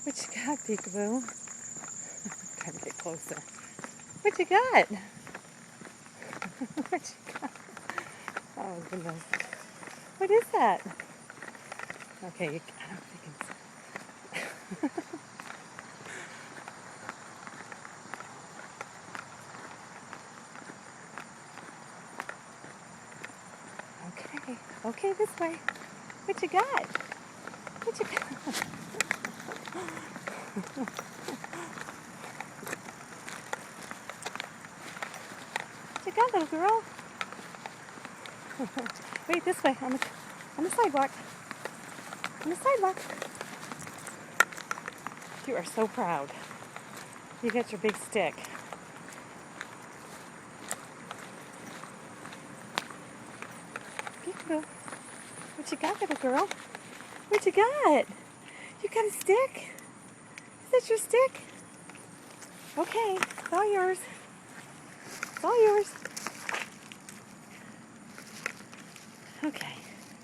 What you got, peekaboo? Trying to get closer. What you got? What you got? Oh goodness. What is that? Okay, I don't think it's. Okay, okay, this way. What you got? What you got? What you got, little girl? Wait, this way, on the sidewalk. On the sidewalk. You are so proud. You got your big stick. Peekaboo. What you got, little girl? What you got? You got a stick? Is that your stick? Okay, it's all yours. It's all yours. Okay.